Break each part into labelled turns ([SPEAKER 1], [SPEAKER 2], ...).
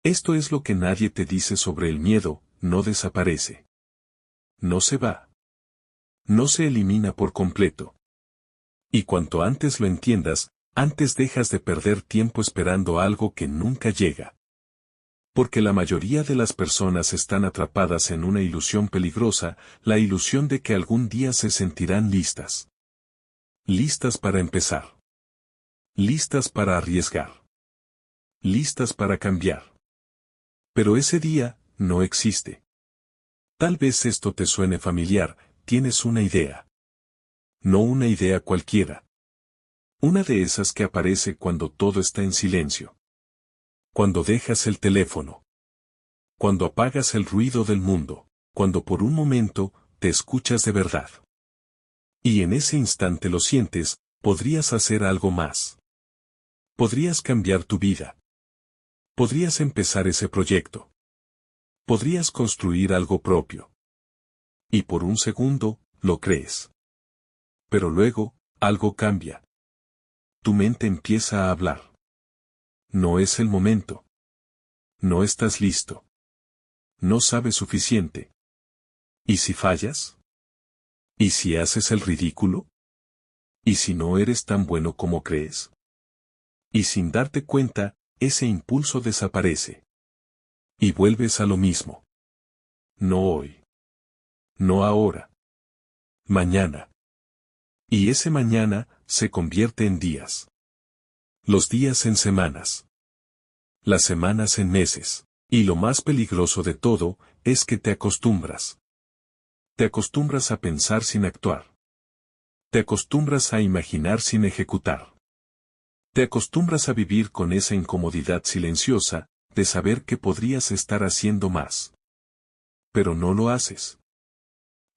[SPEAKER 1] Esto es lo que nadie te dice sobre el miedo: no desaparece. No se va. No se elimina por completo. Y cuanto antes lo entiendas, antes dejas de perder tiempo esperando algo que nunca llega. Porque la mayoría de las personas están atrapadas en una ilusión peligrosa, la ilusión de que algún día se sentirán listas. Listas para empezar. Listas para arriesgar. Listas para cambiar. Pero ese día no existe. Tal vez esto te suene familiar: tienes una idea. No una idea cualquiera. Una de esas que aparece cuando todo está en silencio. Cuando dejas el teléfono. Cuando apagas el ruido del mundo. Cuando por un momento te escuchas de verdad. Y en ese instante lo sientes: podrías hacer algo más. Podrías cambiar tu vida. Podrías empezar ese proyecto. Podrías construir algo propio. Y por un segundo, lo crees. Pero luego, algo cambia. Tu mente empieza a hablar. No es el momento. No estás listo. No sabes suficiente. ¿Y si fallas? ¿Y si haces el ridículo? ¿Y si no eres tan bueno como crees? Y sin darte cuenta, ese impulso desaparece. Y vuelves a lo mismo. No hoy. No ahora. Mañana. Y ese mañana se convierte en días. Los días en semanas. Las semanas en meses. Y lo más peligroso de todo es que te acostumbras. Te acostumbras a pensar sin actuar. Te acostumbras a imaginar sin ejecutar. Te acostumbras a vivir con esa incomodidad silenciosa de saber que podrías estar haciendo más. Pero no lo haces.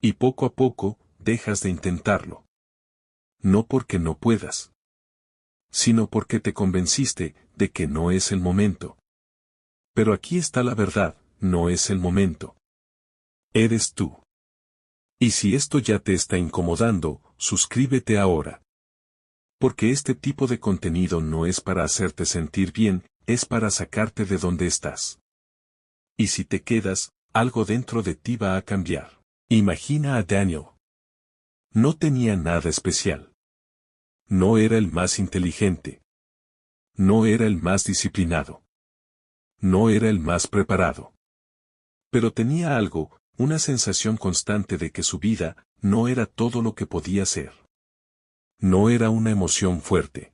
[SPEAKER 1] Y poco a poco, dejas de intentarlo. No porque no puedas, sino porque te convenciste de que no es el momento. Pero aquí está la verdad: no es el momento. Eres tú. Y si esto ya te está incomodando, suscríbete ahora. Porque este tipo de contenido no es para hacerte sentir bien, es para sacarte de donde estás. Y si te quedas, algo dentro de ti va a cambiar. Imagina a Daniel. No tenía nada especial. No era el más inteligente. No era el más disciplinado. No era el más preparado. Pero tenía algo: una sensación constante de que su vida no era todo lo que podía ser. No era una emoción fuerte.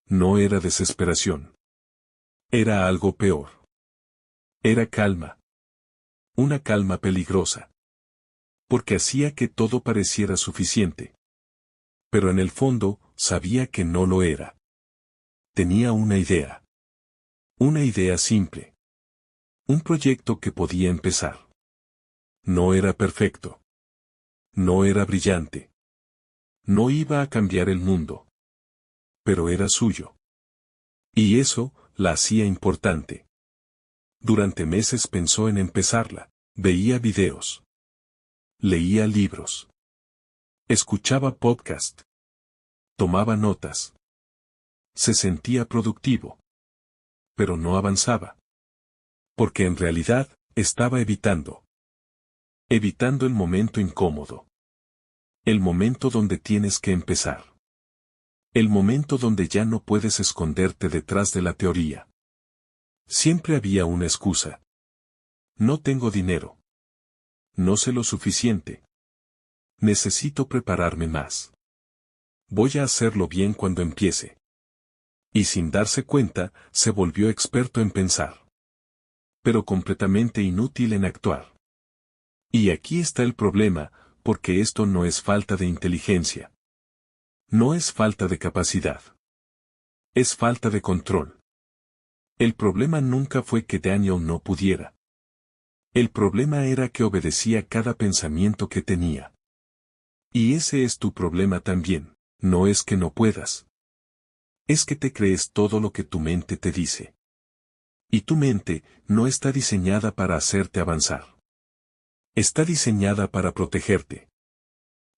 [SPEAKER 1] No era desesperación. Era algo peor. Era calma. Una calma peligrosa. Porque hacía que todo pareciera suficiente. Pero en el fondo, sabía que no lo era. Tenía una idea. Una idea simple. Un proyecto que podía empezar. No era perfecto. No era brillante. No iba a cambiar el mundo. Pero era suyo. Y eso la hacía importante. Durante meses pensó en empezarla. Veía videos. Leía libros. Escuchaba podcast. Tomaba notas. Se sentía productivo. Pero no avanzaba. Porque en realidad, estaba evitando. Evitando el momento incómodo. El momento donde tienes que empezar. El momento donde ya no puedes esconderte detrás de la teoría. Siempre había una excusa. No tengo dinero. No sé lo suficiente. Necesito prepararme más. Voy a hacerlo bien cuando empiece. Y sin darse cuenta, se volvió experto en pensar. Pero completamente inútil en actuar. Y aquí está el problema, porque esto no es falta de inteligencia. No es falta de capacidad. Es falta de control. El problema nunca fue que Daniel no pudiera. El problema era que obedecía cada pensamiento que tenía. Y ese es tu problema también: no es que no puedas. Es que te crees todo lo que tu mente te dice. Y tu mente no está diseñada para hacerte avanzar. Está diseñada para protegerte.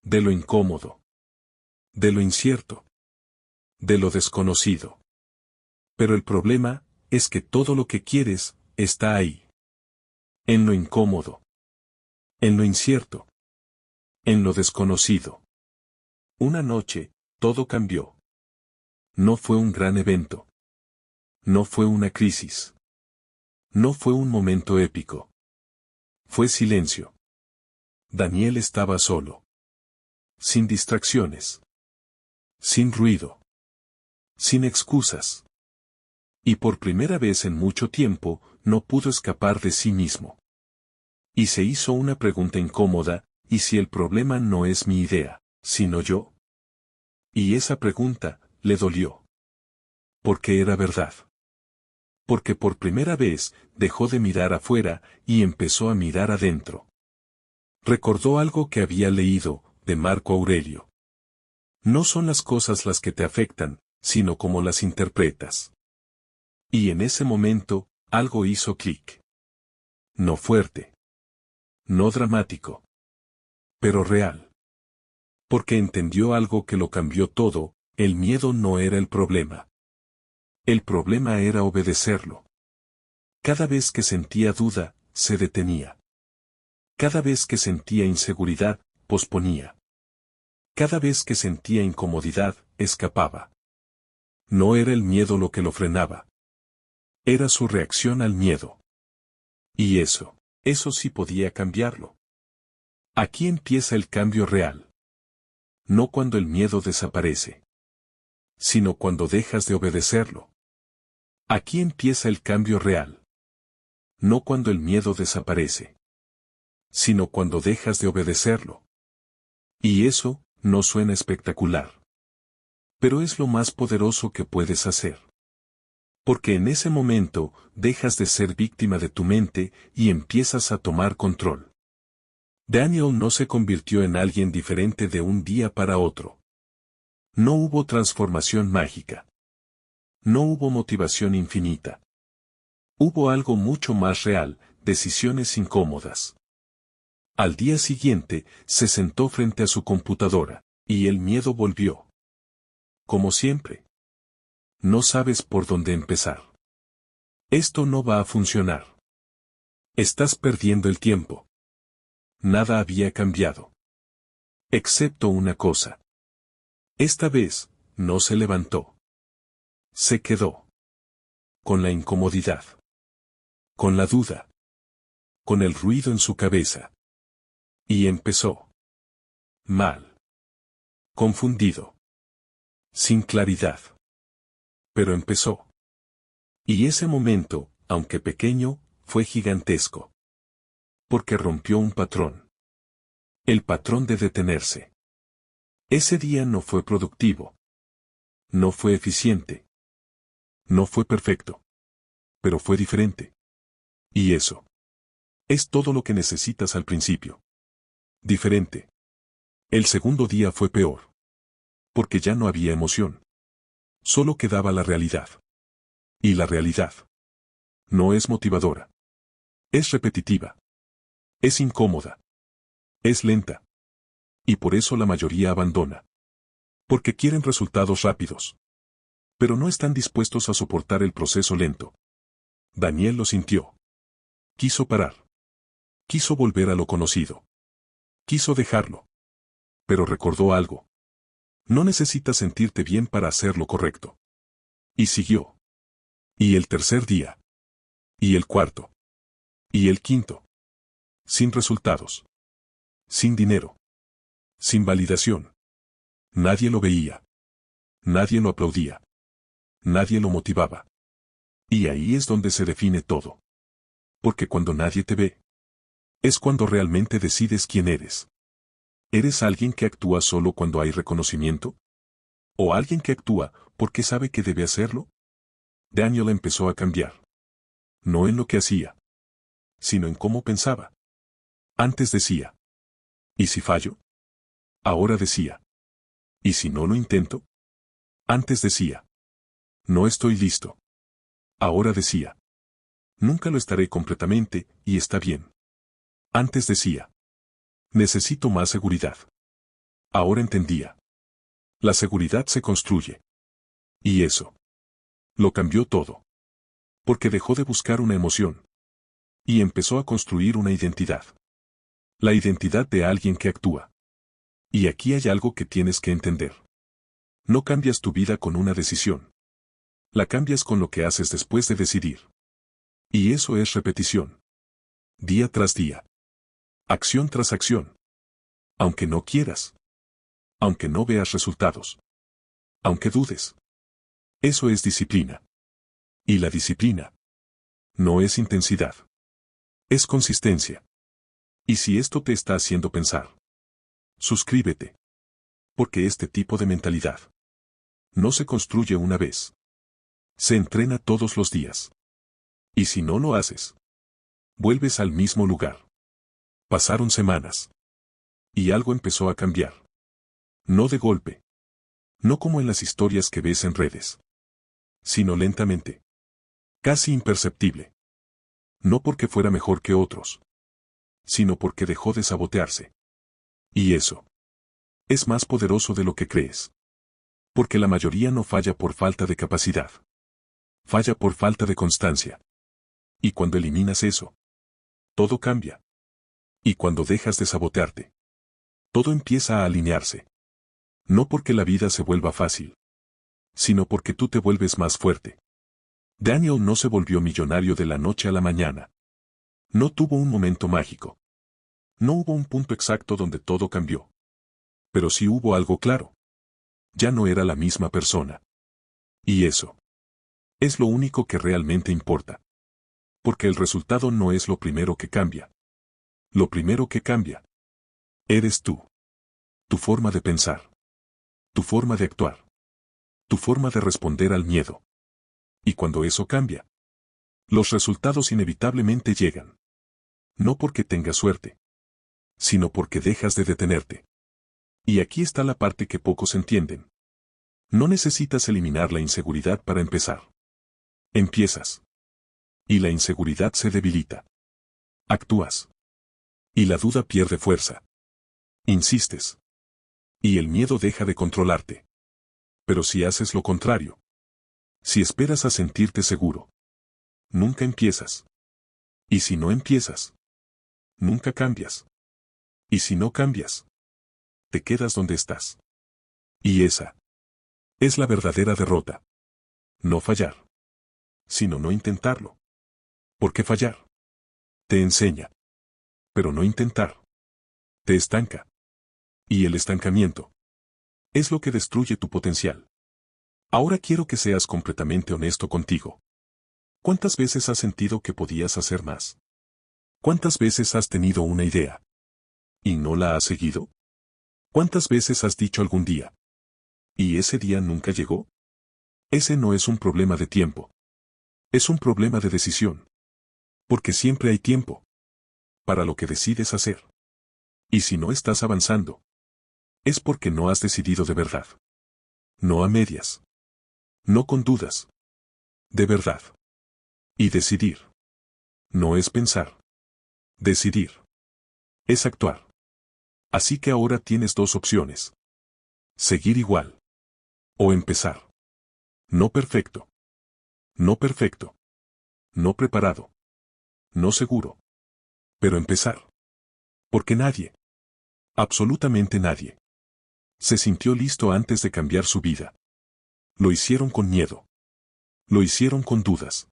[SPEAKER 1] De lo incómodo. De lo incierto. De lo desconocido. Pero el problema es que todo lo que quieres está ahí. En lo incómodo. En lo incierto. En lo desconocido. Una noche, todo cambió. No fue un gran evento. No fue una crisis. No fue un momento épico. Fue silencio. Daniel estaba solo. Sin distracciones. Sin ruido. Sin excusas. Y por primera vez en mucho tiempo, no pudo escapar de sí mismo. Y se hizo una pregunta incómoda: ¿y si el problema no es mi idea, sino yo? Y esa pregunta le dolió. Porque era verdad. Porque por primera vez dejó de mirar afuera y empezó a mirar adentro. Recordó algo que había leído de Marco Aurelio. No son las cosas las que te afectan, sino cómo las interpretas. Y en ese momento, algo hizo clic. No fuerte. No dramático. Pero real. Porque entendió algo que lo cambió todo: el miedo no era el problema. El problema era obedecerlo. Cada vez que sentía duda, se detenía. Cada vez que sentía inseguridad, posponía. Cada vez que sentía incomodidad, escapaba. No era el miedo lo que lo frenaba. Era su reacción al miedo. Y eso sí podía cambiarlo. Aquí empieza el cambio real. No cuando el miedo desaparece, sino cuando dejas de obedecerlo. Aquí empieza el cambio real. No cuando el miedo desaparece, sino cuando dejas de obedecerlo. Y eso no suena espectacular. Pero es lo más poderoso que puedes hacer. Porque en ese momento, dejas de ser víctima de tu mente y empiezas a tomar control. Daniel no se convirtió en alguien diferente de un día para otro. No hubo transformación mágica. No hubo motivación infinita. Hubo algo mucho más real: decisiones incómodas. Al día siguiente, se sentó frente a su computadora, y el miedo volvió. Como siempre. No sabes por dónde empezar. Esto no va a funcionar. Estás perdiendo el tiempo. Nada había cambiado. Excepto una cosa. Esta vez, no se levantó. Se quedó. Con la incomodidad. Con la duda. Con el ruido en su cabeza. Y empezó. Mal. Confundido. Sin claridad. Pero empezó. Y ese momento, aunque pequeño, fue gigantesco. Porque rompió un patrón. El patrón de detenerse. Ese día no fue productivo. No fue eficiente. No fue perfecto. Pero fue diferente. Y eso es todo lo que necesitas al principio. Diferente. El segundo día fue peor. Porque ya no había emoción. Solo quedaba la realidad. Y la realidad no es motivadora. Es repetitiva. Es incómoda. Es lenta. Y por eso la mayoría abandona. Porque quieren resultados rápidos. Pero no están dispuestos a soportar el proceso lento. Daniel lo sintió. Quiso parar. Quiso volver a lo conocido. Quiso dejarlo. Pero recordó algo. No necesitas sentirte bien para hacer lo correcto. Y siguió. Y el tercer día. Y el cuarto. Y el quinto. Sin resultados. Sin dinero. Sin validación. Nadie lo veía. Nadie lo aplaudía. Nadie lo motivaba. Y ahí es donde se define todo. Porque cuando nadie te ve, es cuando realmente decides quién eres. ¿Eres alguien que actúa solo cuando hay reconocimiento? ¿O alguien que actúa porque sabe que debe hacerlo? Daniel empezó a cambiar. No en lo que hacía, sino en cómo pensaba. Antes decía: ¿y si fallo? Ahora decía: ¿y si no lo intento? Antes decía: no estoy listo. Ahora decía: nunca lo estaré completamente, y está bien. Antes decía: necesito más seguridad. Ahora entendía: la seguridad se construye. Y eso lo cambió todo. Porque dejó de buscar una emoción, Y empezó a construir una identidad. La identidad de alguien que actúa. Y aquí hay algo que tienes que entender. No cambias tu vida con una decisión. La cambias con lo que haces después de decidir. Y eso es repetición. Día tras día. Acción tras acción. Aunque no quieras. Aunque no veas resultados. Aunque dudes. Eso es disciplina. Y la disciplina no es intensidad. Es consistencia. Y si esto te está haciendo pensar, suscríbete. Porque este tipo de mentalidad no se construye una vez. Se entrena todos los días. Y si no lo haces, vuelves al mismo lugar. Pasaron semanas. Y algo empezó a cambiar. No de golpe. No como en las historias que ves en redes. Sino lentamente. Casi imperceptible. No porque fuera mejor que otros. Sino porque dejó de sabotearse. Y eso es más poderoso de lo que crees. Porque la mayoría no falla por falta de capacidad. Falla por falta de constancia. Y cuando eliminas eso, todo cambia. Y cuando dejas de sabotearte, todo empieza a alinearse. No porque la vida se vuelva fácil, sino porque tú te vuelves más fuerte. Daniel no se volvió millonario de la noche a la mañana. No tuvo un momento mágico. No hubo un punto exacto donde todo cambió. Pero sí hubo algo claro. Ya no era la misma persona. Y eso es lo único que realmente importa. Porque el resultado no es lo primero que cambia. Lo primero que cambia eres tú. Tu forma de pensar. Tu forma de actuar. Tu forma de responder al miedo. Y cuando eso cambia, los resultados inevitablemente llegan. No porque tengas suerte, sino porque dejas de detenerte. Y aquí está la parte que pocos entienden. No necesitas eliminar la inseguridad para empezar. Empiezas. Y la inseguridad se debilita. Actúas. Y la duda pierde fuerza. Insistes. Y el miedo deja de controlarte. Pero si haces lo contrario, si esperas a sentirte seguro, nunca empiezas. Y si no empiezas, nunca cambias. Y si no cambias, te quedas donde estás. Y esa es la verdadera derrota. No fallar, sino no intentarlo. Porque fallar te enseña, pero no intentar te estanca. Y el estancamiento es lo que destruye tu potencial. Ahora quiero que seas completamente honesto contigo. ¿Cuántas veces has sentido que podías hacer más? ¿Cuántas veces has tenido una idea y no la has seguido? ¿Cuántas veces has dicho algún día y ese día nunca llegó? Ese no es un problema de tiempo. Es un problema de decisión. Porque siempre hay tiempo para lo que decides hacer. Y si no estás avanzando, es porque no has decidido de verdad. No a medias. No con dudas. De verdad. Y decidir no es pensar. Decidir es actuar. Así que ahora tienes dos opciones. Seguir igual. O empezar. No perfecto. No perfecto. No preparado. No seguro. Pero empezar. Porque nadie, absolutamente nadie, se sintió listo antes de cambiar su vida. Lo hicieron con miedo. Lo hicieron con dudas.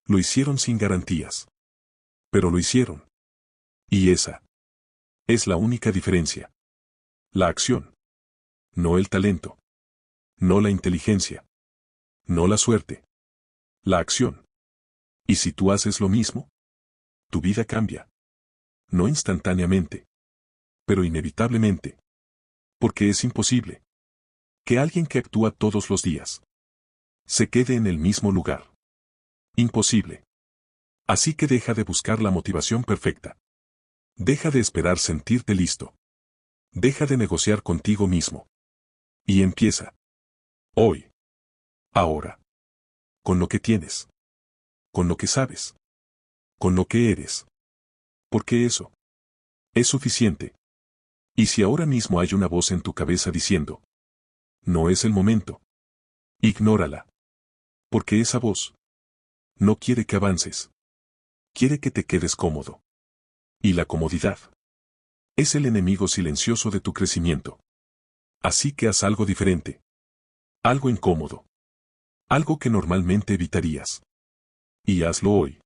[SPEAKER 1] Lo hicieron sin garantías. Pero lo hicieron. Y esa es la única diferencia. La acción. No el talento. No la inteligencia. No la suerte. La acción. Y si tú haces lo mismo, tu vida cambia. No instantáneamente, pero inevitablemente. Porque es imposible que alguien que actúa todos los días se quede en el mismo lugar. Imposible. Así que deja de buscar la motivación perfecta. Deja de esperar sentirte listo. Deja de negociar contigo mismo. Y empieza. Hoy. Ahora. Con lo que tienes. Con lo que sabes. Con lo que eres. Porque eso es suficiente. Y si ahora mismo hay una voz en tu cabeza diciendo, no es el momento, ignórala. Porque esa voz no quiere que avances. Quiere que te quedes cómodo. Y la comodidad es el enemigo silencioso de tu crecimiento. Así que haz algo diferente. Algo incómodo. Algo que normalmente evitarías. Y hazlo hoy.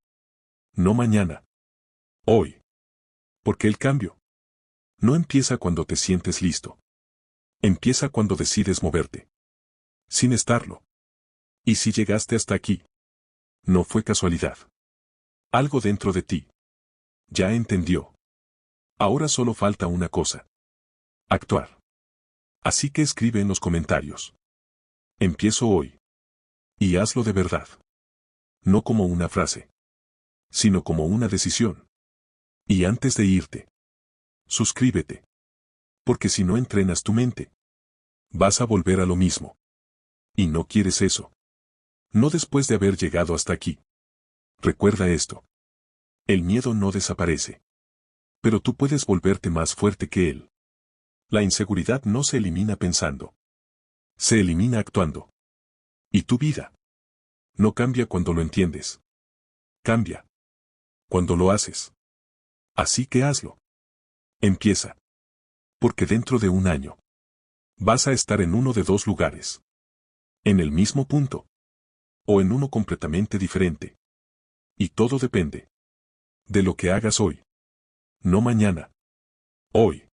[SPEAKER 1] No mañana. Hoy. Porque el cambio no empieza cuando te sientes listo. Empieza cuando decides moverte. Sin estarlo. Y si llegaste hasta aquí, no fue casualidad. Algo dentro de ti ya entendió. Ahora solo falta una cosa. Actuar. Así que escribe en los comentarios. Empiezo hoy. Y hazlo de verdad. No como una frase, sino como una decisión. Y antes de irte, suscríbete. Porque si no entrenas tu mente, vas a volver a lo mismo. Y no quieres eso. No después de haber llegado hasta aquí. Recuerda esto. El miedo no desaparece. Pero tú puedes volverte más fuerte que él. La inseguridad no se elimina pensando. Se elimina actuando. Y tu vida no cambia cuando lo entiendes. Cambia cuando lo haces. Así que hazlo. Empieza. Porque dentro de un año vas a estar en uno de dos lugares. En el mismo punto. O en uno completamente diferente. Y todo depende de lo que hagas hoy. No mañana. Hoy.